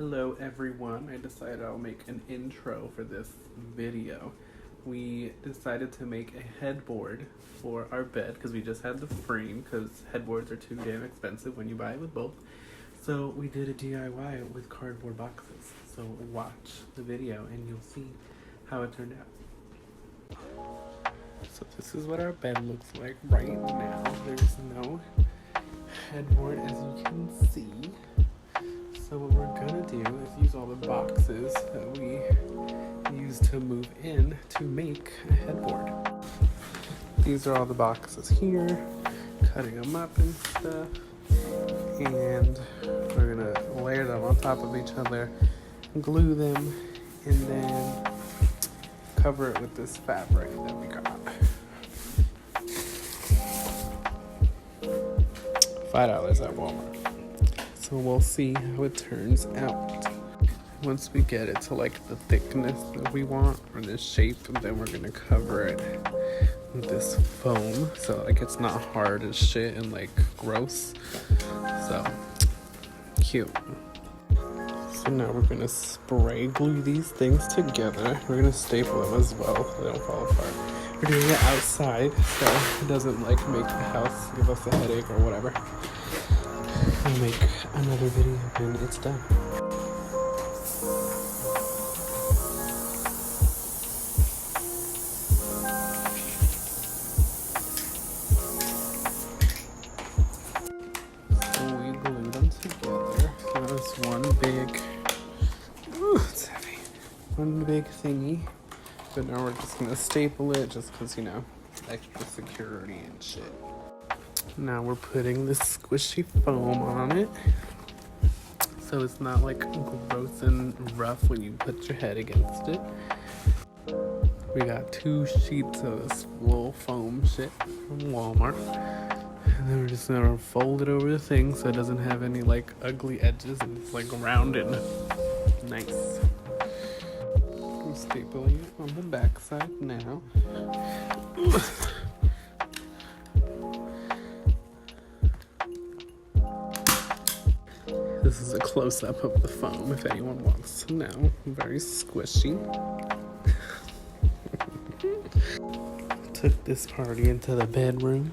Hello everyone, I decided I'll make an intro for this video. We decided to make a headboard for our bed because we just had the frame because headboards are too damn expensive when you buy it with both. So we did a DIY with cardboard boxes. So watch the video and you'll see how it turned out. So this is what our bed looks like right now. There's no headboard as you can see. So what we're gonna do is use all the boxes that we used to move in to make a headboard. These are all the boxes here, cutting them up and stuff. And we're gonna layer them on top of each other, glue them, and then cover it with this fabric that we got. $5 at Walmart. So we'll see how it turns out. Once we get it to like the thickness that we want or the shape, then we're gonna cover it with this foam so like it's not hard as shit and like gross. So cute. So now we're gonna spray glue these things together. We're gonna staple them as well so they don't fall apart. We're doing it outside so it doesn't like make the house give us a headache or whatever. I'll make another video when it's done. So we glue them together. So it's one big, it's heavy. One big thingy. But now we're just gonna staple it just because, you know, extra security and shit. Now we're putting this squishy foam on it so it's not like gross and rough when you put your head against it. We got 2 sheets of this little foam shit from Walmart. And then we're just gonna fold it over the thing so it doesn't have any like ugly edges and it's like rounded. Nice. I'm stapling it on the back side now. This is a close-up of the foam if anyone wants to know. Very squishy. Took this party into the bedroom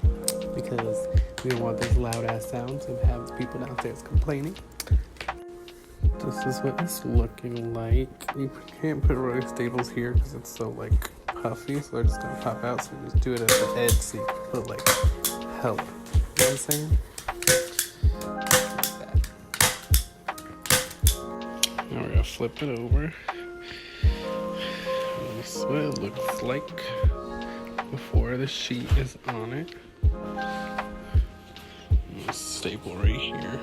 because we don't want those loud-ass sounds and have people downstairs complaining. This is what it's looking like. You can't put really staples here because it's so like puffy, so they're just gonna pop out. So you just do it at the edge so you can put like hella. You know what I'm saying? Now we're gonna flip it over. This is what it looks like before the sheet is on it. Staple right here.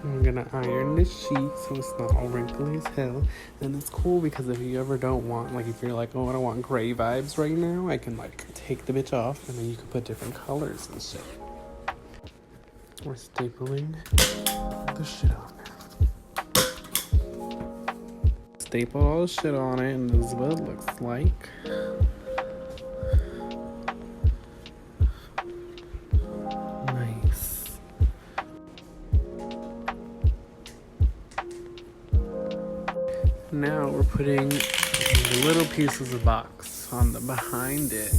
I'm gonna iron this sheet so it's not all wrinkly as hell. And it's cool because if you ever don't want, like if you're like, oh, I don't want gray vibes right now, I can like take the bitch off and then you can put different colors and shit. We're stapling the shit on there. Staple all the shit on it and this is what it looks like. Nice. Now we're putting little pieces of box on the behind it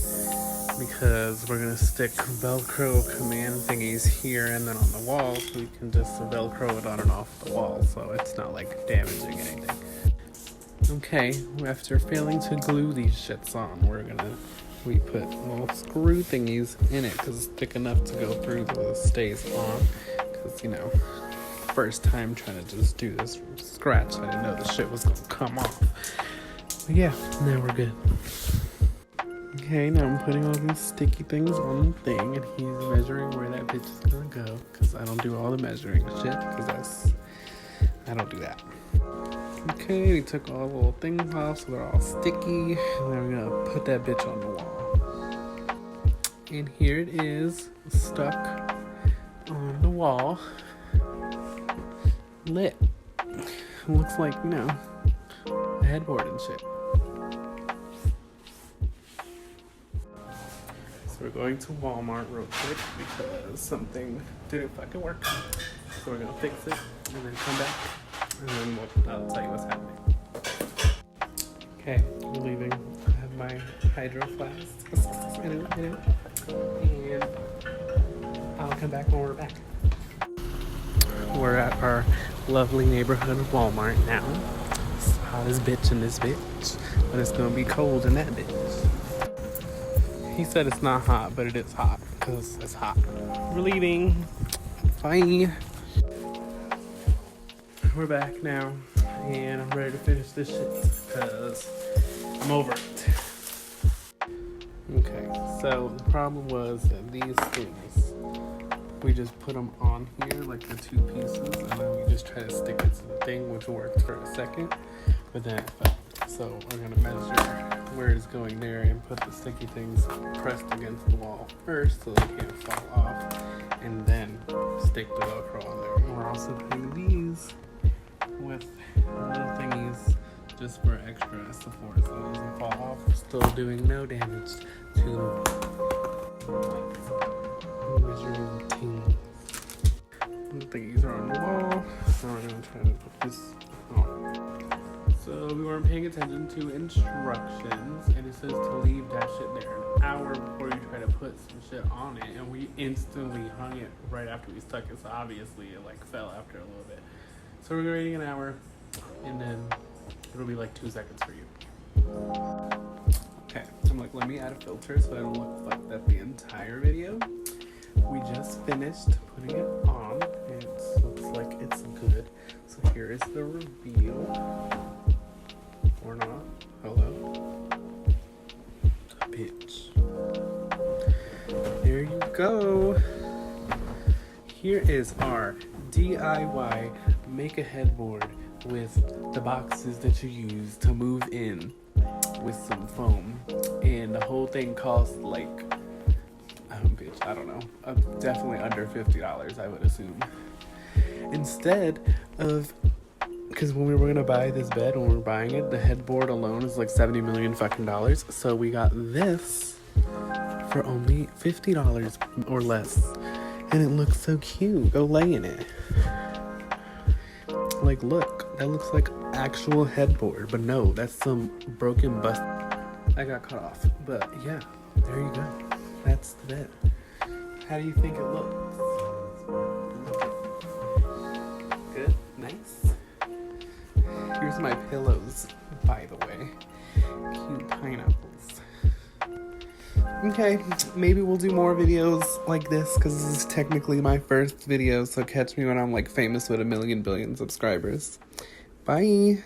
because we're gonna stick Velcro command thingies here and then on the wall so we can just Velcro it on and off the wall so it's not like damaging anything. Okay, after failing to glue these shits on, we put little screw thingies in it because it's thick enough to go through so it stays on. Because, you know, first time trying to just do this from scratch, I didn't know the shit was gonna come off. But yeah, now we're good. Okay, now I'm putting all these sticky things on the thing and he's measuring where that bitch is gonna go because I don't do all the measuring shit because I don't do that. Okay, we took all the little things off so they're all sticky and then we're gonna put that bitch on the wall. And here it is, stuck on the wall, lit. It looks like, you know, a headboard and shit. So we're going to Walmart real quick because something didn't fucking work. So we're gonna fix it and then come back and then I'll tell you what's happening. Okay, we're leaving. I have my hydro flask. And I'll come back when we're back. We're at our lovely neighborhood Walmart now. It's hot as bitch in this bitch, but it's gonna be cold in that bitch. He said it's not hot, but it is hot because it's hot. We're leaving. Bye. We're back now, and I'm ready to finish this shit because I'm over it. Okay, so the problem was that these things, we just put them on here like the two pieces, and then we just try to stick it to the thing, which worked for a second, but then it fell. So we're gonna measure where it's going there and put the sticky things pressed against the wall first so they can't fall off, and then stick the Velcro on there. And we're also putting these with little thingies just for extra support so it doesn't fall off, still doing no damage to the wall. Measuring things. The thingies are on the wall, so we're gonna try to put this on. So we weren't paying attention to instructions, and it says to leave that shit there an hour before you try to put some shit on it, and we instantly hung it right after we stuck it, so obviously it like fell after a little bit. So we're waiting an hour, and then it'll be like 2 seconds for you. Okay, I'm like, let me add a filter so I don't look fucked up the entire video. We just finished putting it on. It looks like it's good. So here is the reveal. Or not. Hello. Bitch. There you go. Here is our DIY make a headboard with the boxes that you use to move in with some foam. And the whole thing costs like, bitch, I don't know. Definitely under $50, I would assume. Instead of, because when we were gonna buy this bed, when we were buying it, the headboard alone is like $70 million fucking dollars. So we got this for only $50 or less. And it looks so cute. Go lay in it. Like, look, that looks like actual headboard. But no, that's some broken bust. I got cut off. But yeah, there you go. That's the bed. How do you think it looks? Good? Nice? Here's my pillows, by the way. Cute pineapples. Okay, maybe we'll do more videos like this because this is technically my first video, so catch me when I'm like famous with 1 million billion subscribers. Bye!